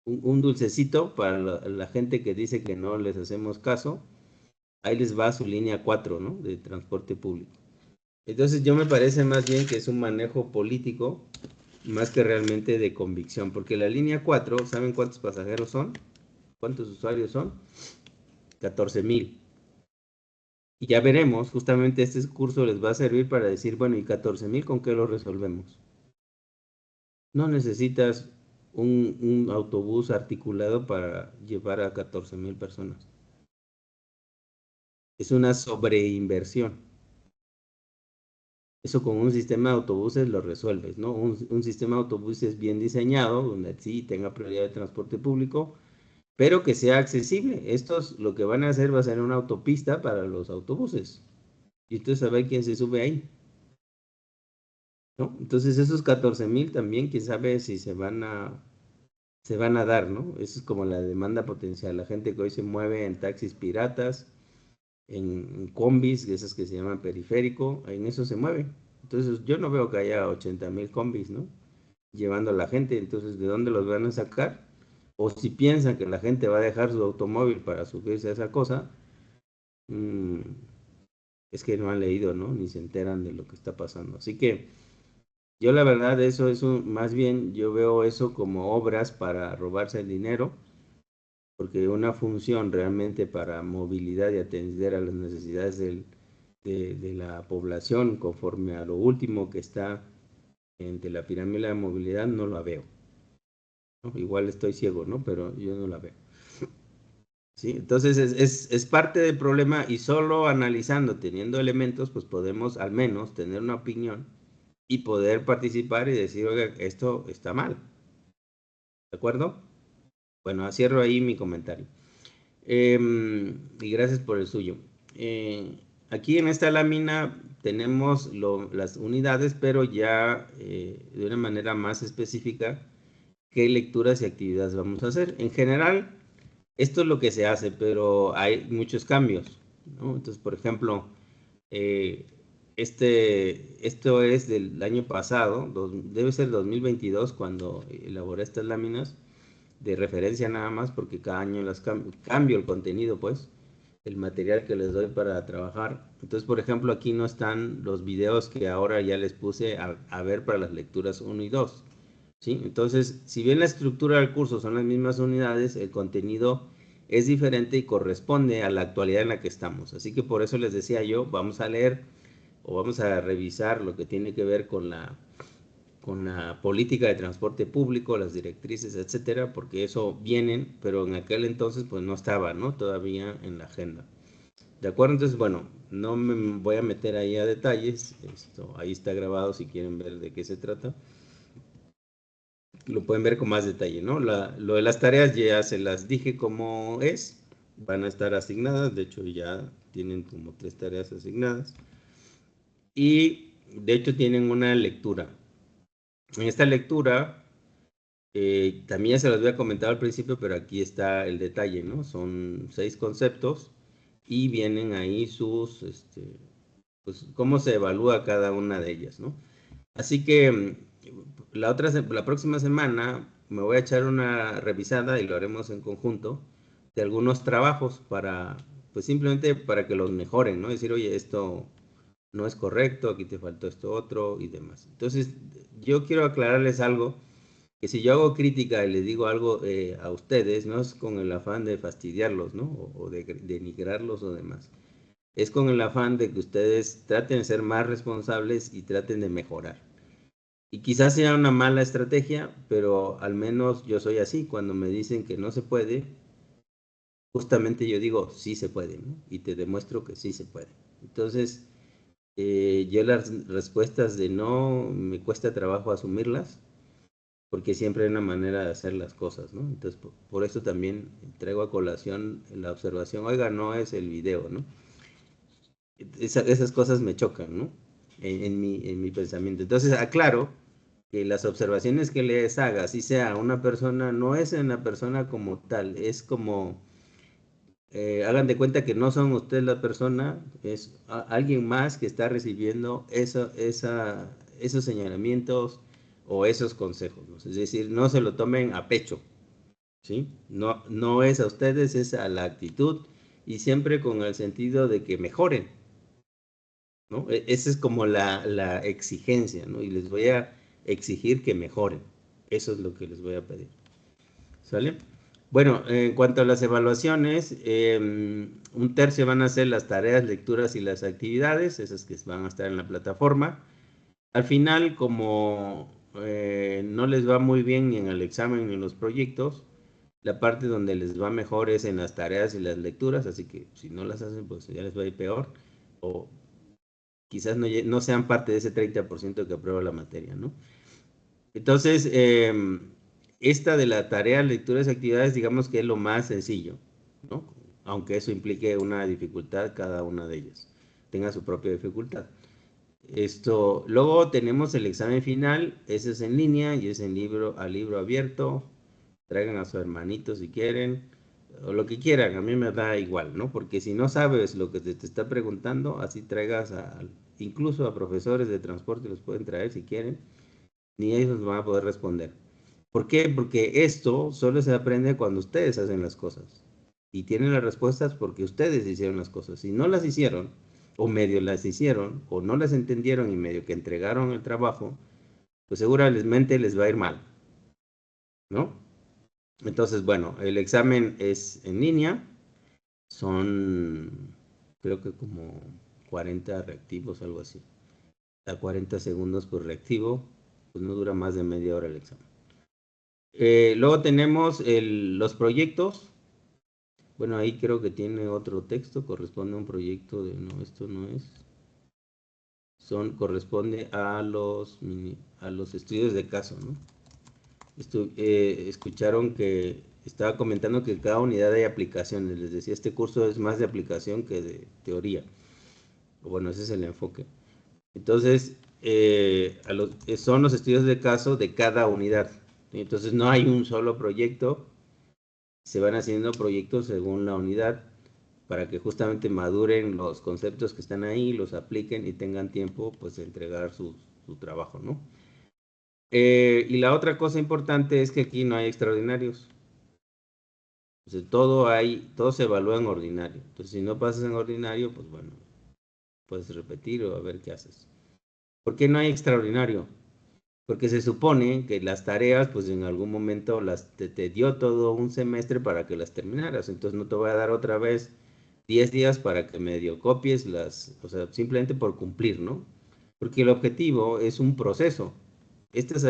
dulcecito para la gente que dice que no les hacemos caso, ahí les va su línea 4, ¿no? De transporte público. Entonces yo me parece más bien que es un manejo político más que realmente de convicción, porque la línea 4, ¿saben cuántos pasajeros son? ¿Cuántos usuarios son? 14,000. Y ya veremos, justamente este curso les va a servir para decir, bueno, ¿y 14,000 con qué lo resolvemos? No necesitas un autobús articulado para llevar a 14,000 personas. Es una sobreinversión. Eso con un sistema de autobuses lo resuelves, ¿no? Un sistema de autobuses bien diseñado, donde sí tenga prioridad de transporte público, pero que sea accesible. Estos lo que van a hacer va a ser una autopista para los autobuses. Y entonces a ver quién se sube ahí, ¿no? Entonces esos 14,000 también, quién sabe si se van a dar, ¿no? Eso es como la demanda potencial. La gente que hoy se mueve en taxis piratas, en combis, esas que se llaman periférico, en eso se mueve. Entonces yo no veo que haya 80,000 combis, ¿no? Llevando a la gente, entonces ¿de dónde los van a sacar? O si piensan que la gente va a dejar su automóvil para subirse a esa cosa, mmm, es que no han leído, ¿no? Ni se enteran de lo que está pasando. Así que yo la verdad eso es más bien yo veo eso como obras para robarse el dinero, porque una función realmente para movilidad y atender a las necesidades de la población conforme a lo último que está entre la pirámide de movilidad no la veo, ¿no? Igual estoy ciego, ¿no? Pero yo no la veo. ¿Sí? Entonces es parte del problema y solo analizando, teniendo elementos, pues podemos al menos tener una opinión y poder participar y decir, oiga, esto está mal. ¿De acuerdo? Bueno, cierro ahí mi comentario. Y gracias por el suyo. Aquí en esta lámina tenemos las unidades, pero ya de una manera más específica, qué lecturas y actividades vamos a hacer. En general, esto es lo que se hace, pero hay muchos cambios, ¿no? Entonces, por ejemplo, eh, esto es del año pasado, debe ser 2022 cuando elaboré estas láminas de referencia nada más, porque cada año las cambio el contenido, pues, el material que les doy para trabajar. Entonces, por ejemplo, aquí no están los videos que ahora ya les puse a ver para las lecturas 1 y 2. ¿Sí? Entonces, si bien la estructura del curso son las mismas unidades, el contenido es diferente y corresponde a la actualidad en la que estamos. Así que por eso les decía yo, vamos a leer o vamos a revisar lo que tiene que ver con la política de transporte público, las directrices, etcétera, porque eso vienen, pero en aquel entonces pues no estaba, ¿no? Todavía en la agenda. ¿De acuerdo? Entonces, bueno, no me voy a meter ahí a detalles, ahí está grabado si quieren ver de qué se trata. Lo pueden ver con más detalle, ¿no? Lo de las tareas ya se las dije cómo es, van a estar asignadas, de hecho ya tienen como 3 tareas asignadas y de hecho tienen una lectura. En esta lectura, también ya se las había comentado al principio, pero aquí está el detalle, ¿no? Son 6 conceptos y vienen ahí pues, cómo se evalúa cada una de ellas, ¿no? Así que la próxima semana me voy a echar una revisada y lo haremos en conjunto de algunos trabajos pues simplemente para que los mejoren, ¿no? Decir, oye, esto no es correcto, aquí te faltó esto otro y demás. Entonces, yo quiero aclararles algo, que si yo hago crítica y les digo algo a ustedes, no es con el afán de fastidiarlos, ¿no? O de denigrarlos o demás. es con el afán de que ustedes traten de ser más responsables y traten de mejorar. Y quizás sea una mala estrategia, pero al menos yo soy así. Cuando me dicen que no se puede, justamente yo digo, sí se puede, ¿no? Y te demuestro que sí se puede. Entonces, yo las respuestas de no me cuesta trabajo asumirlas, porque siempre hay una manera de hacer las cosas, ¿no? Entonces, por eso también traigo a colación la observación, oiga, no es el video, ¿no? Esas cosas me chocan, ¿no? En mi pensamiento. Entonces, aclaro que las observaciones que les haga, si sea una persona, no es en la persona como tal, es como, hagan de cuenta que no son ustedes la persona, es alguien más que está recibiendo esos señalamientos o esos consejos, ¿no? Es decir, no se lo tomen a pecho, ¿sí? No, no es a ustedes, es a la actitud y siempre con el sentido de que mejoren, ¿no? Esa es como la exigencia, ¿no? Y les voy a exigir que mejoren. Eso es lo que les voy a pedir. ¿Sale? Bueno, en cuanto a las evaluaciones, un tercio van a ser las tareas, lecturas y las actividades, esas que van a estar en la plataforma. Al final, como no les va muy bien ni en el examen ni en los proyectos, la parte donde les va mejor es en las tareas y las lecturas, así que si no las hacen, pues ya les va a ir peor. O quizás no sean parte de ese 30% que aprueba la materia, ¿no? Entonces, esta de la tarea, lecturas y actividades, digamos que es lo más sencillo, ¿no? Aunque eso implique una dificultad cada una de ellas, tenga su propia dificultad. Luego tenemos el examen final, ese es en línea y es a libro abierto. Traigan a su hermanito si quieren, o lo que quieran, a mí me da igual, ¿no? Porque si no sabes lo que te está preguntando, así incluso a profesores de transporte los pueden traer si quieren, ni ellos van a poder responder. ¿Por qué? Porque esto solo se aprende cuando ustedes hacen las cosas. Y tienen las respuestas porque ustedes hicieron las cosas. Si no las hicieron, o medio las hicieron, o no las entendieron y medio que entregaron el trabajo, pues seguramente les va a ir mal, ¿no? Entonces, bueno, el examen es en línea, son creo que como 40 reactivos, algo así. A 40 segundos por reactivo, pues no dura más de media hora el examen. Luego tenemos los proyectos. Bueno, ahí creo que tiene otro texto, corresponde a un proyecto de, no, esto no es. Corresponde a los estudios de caso, ¿no? Escucharon que estaba comentando que cada unidad hay aplicaciones. Les decía, este curso es más de aplicación que de teoría. Bueno, ese es el enfoque. Entonces, son los estudios de caso de cada unidad. Entonces, no hay un solo proyecto. Se van haciendo proyectos según la unidad para que justamente maduren los conceptos que están ahí, los apliquen y tengan tiempo pues de entregar su trabajo, ¿no? Y la otra cosa importante es que aquí no hay extraordinarios. Entonces, todo se evalúa en ordinario. Entonces, si no pasas en ordinario, pues bueno, puedes repetir o a ver qué haces. ¿Por qué no hay extraordinario? Porque se supone que las tareas, pues en algún momento te dio todo un semestre para que las terminaras. Entonces, no te voy a dar otra vez 10 días para que medio copies o sea, simplemente por cumplir, ¿no? Porque el objetivo es un proceso. Esas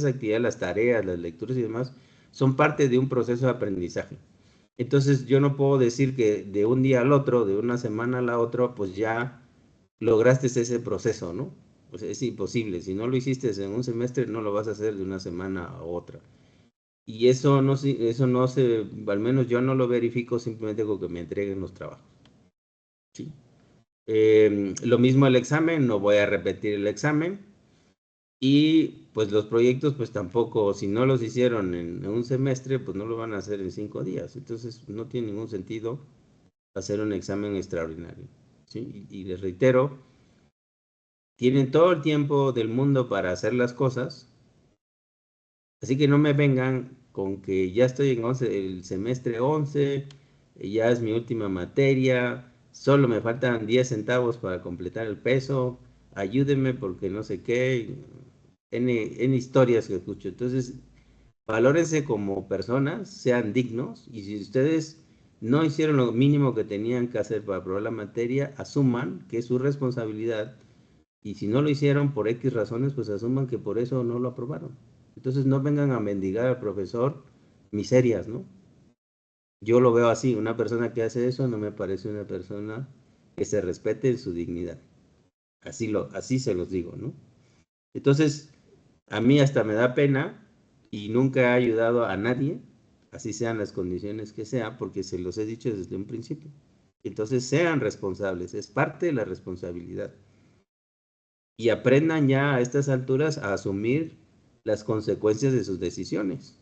actividades, las tareas, las lecturas y demás, son parte de un proceso de aprendizaje. Entonces, yo no puedo decir que de un día al otro, de una semana a la otra, pues ya lograste ese proceso, ¿no? Pues es imposible. Si no lo hiciste en un semestre, no lo vas a hacer de una semana a otra. Y eso no se, al menos yo no lo verifico simplemente con que me entreguen los trabajos. ¿Sí? Lo mismo el examen, no voy a repetir el examen. Y pues los proyectos, pues tampoco, si no los hicieron en un semestre, pues no lo van a hacer en 5 días. Entonces no tiene ningún sentido hacer un examen extraordinario. ¿Sí? Y les reitero, tienen todo el tiempo del mundo para hacer las cosas. Así que no me vengan con que ya estoy en el semestre 11, ya es mi última materia, solo me faltan 10 centavos para completar el peso, ayúdenme porque no sé qué, en historias que escucho. Entonces, valórense como personas, sean dignos, y si ustedes no hicieron lo mínimo que tenían que hacer para aprobar la materia, asuman que es su responsabilidad y si no lo hicieron por X razones, pues asuman que por eso no lo aprobaron. Entonces no vengan a mendigar al profesor miserias, ¿no? Yo lo veo así, una persona que hace eso no me parece una persona que se respete en su dignidad. Así se los digo, ¿no? Entonces, a mí hasta me da pena y nunca he ayudado a nadie, así sean las condiciones que sea, porque se los he dicho desde un principio. Entonces, sean responsables, es parte de la responsabilidad. Y aprendan ya a estas alturas a asumir las consecuencias de sus decisiones.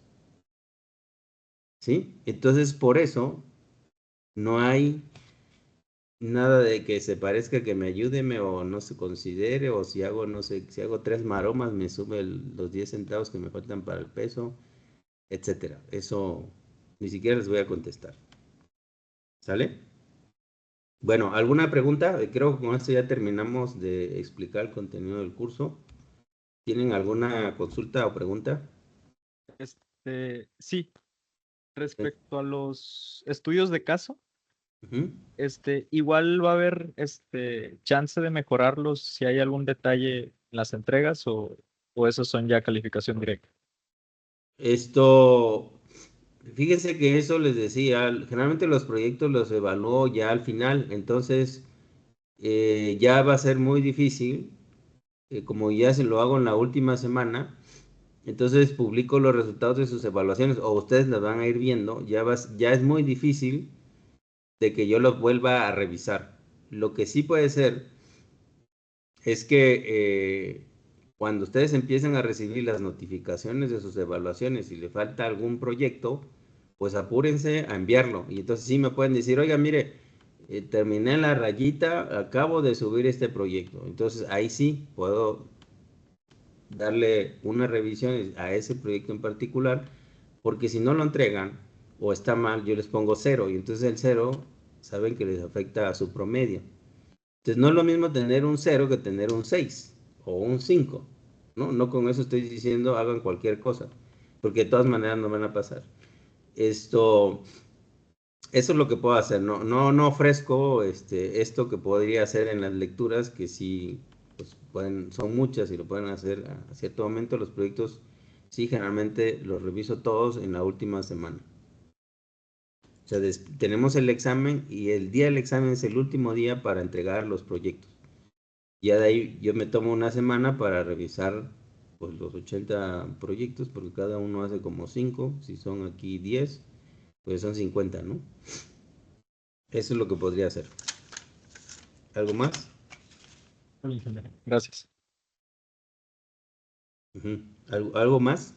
¿Sí? Entonces, por eso, no hay nada de que se parezca que me ayude o no se considere, o si hago, no sé, si hago 3 maromas, me sube los 10 centavos que me faltan para el peso, etcétera. Eso ni siquiera les voy a contestar. ¿Sale? Bueno, ¿alguna pregunta? Creo que con esto ya terminamos de explicar el contenido del curso. ¿Tienen alguna consulta o pregunta? Sí, Sí. respecto a los estudios de caso, Ujú. igual va a haber chance de mejorarlos si hay algún detalle en las entregas o esos son ya calificación directa. Esto, fíjense que eso les decía, generalmente los proyectos los evalúo ya al final, entonces ya va a ser muy difícil, como ya se lo hago en la última semana, entonces publico los resultados de sus evaluaciones o ustedes las van a ir viendo, ya es muy difícil de que yo los vuelva a revisar. Lo que sí puede ser es que cuando ustedes empiecen a recibir las notificaciones de sus evaluaciones y le falta algún proyecto, pues apúrense a enviarlo. Y entonces sí me pueden decir, oiga, mire, terminé la rayita, acabo de subir este proyecto. Entonces ahí sí puedo darle una revisión a ese proyecto en particular, porque si no lo entregan o está mal, yo les pongo 0 y entonces el 0 saben que les afecta a su promedio. Entonces no es lo mismo tener un 0 que tener un 6 o un 5, ¿no? No con eso estoy diciendo hagan cualquier cosa, porque de todas maneras no van a pasar. Esto, eso es lo que puedo hacer, no ofrezco esto que podría hacer en las lecturas, que sí, pues son muchas y lo pueden hacer a cierto momento. Los proyectos, sí, generalmente los reviso todos en la última semana. O sea, tenemos el examen y el día del examen es el último día para entregar los proyectos. Ya de ahí yo me tomo una semana para revisar pues los 80 proyectos, porque cada uno hace como 5, si son aquí 10, pues son 50, ¿no? Eso es lo que podría hacer. ¿Algo más? Gracias. ¿Algo más?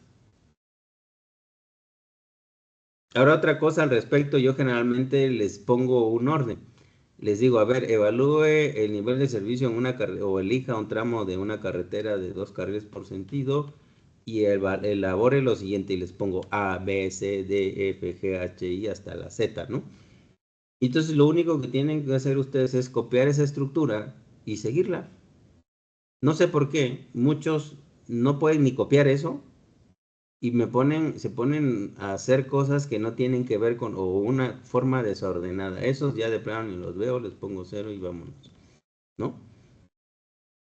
Ahora otra cosa al respecto, yo generalmente les pongo un orden. Les digo, a ver, evalúe el nivel de servicio en una carretera o elija un tramo de una carretera de 2 carriles por sentido y elabore lo siguiente y les pongo A, B, C, D, F, G, H, I hasta la Z, ¿no? Entonces lo único que tienen que hacer ustedes es copiar esa estructura y seguirla. No sé por qué, muchos no pueden ni copiar eso y se ponen a hacer cosas que no tienen que ver con, o una forma desordenada. Esos ya de plano ni los veo, les pongo 0 y vámonos, ¿no?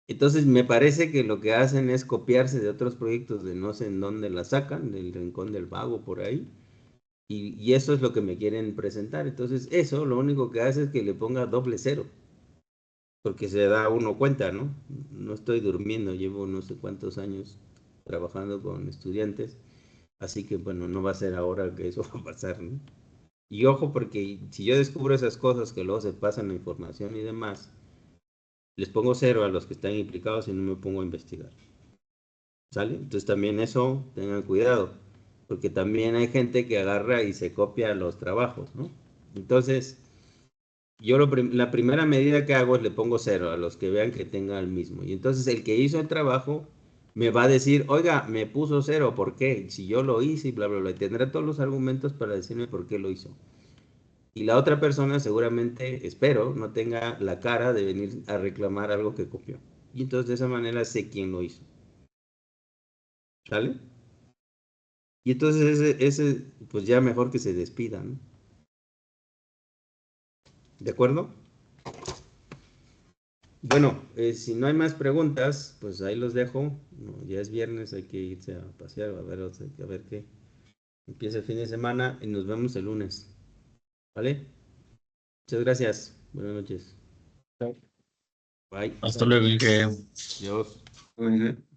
Entonces me parece que lo que hacen es copiarse de otros proyectos de no sé en dónde la sacan, del Rincón del Vago por ahí, y eso es lo que me quieren presentar. Entonces eso lo único que hace es que le ponga doble 0, porque se da uno cuenta, ¿no? No estoy durmiendo, llevo no sé cuántos años trabajando con estudiantes. Así que bueno, no va a ser ahora que eso va a pasar, ¿no? Y ojo, porque si yo descubro esas cosas que luego se pasan la información y demás, les pongo 0 a los que están implicados y no me pongo a investigar. ¿Sale? Entonces también eso, tengan cuidado, porque también hay gente que agarra y se copia los trabajos, ¿no? Entonces, yo la primera medida que hago es le pongo 0 a los que vean que tengan el mismo. Y entonces el que hizo el trabajo me va a decir, oiga, me puso 0, ¿por qué? Si yo lo hice y bla, bla, bla. Y tendrá todos los argumentos para decirme por qué lo hizo. Y la otra persona seguramente, espero, no tenga la cara de venir a reclamar algo que copió. Y entonces de esa manera sé quién lo hizo. ¿Sale? Y entonces ese pues ya mejor que se despida, ¿no? ¿De acuerdo? Bueno, si no hay más preguntas, pues ahí los dejo. No, ya es viernes, hay que irse a pasear, a ver qué. Empieza el fin de semana y nos vemos el lunes. ¿Vale? Muchas gracias. Buenas noches. Chao. Bye. Hasta luego, Inge. Adiós. Inge.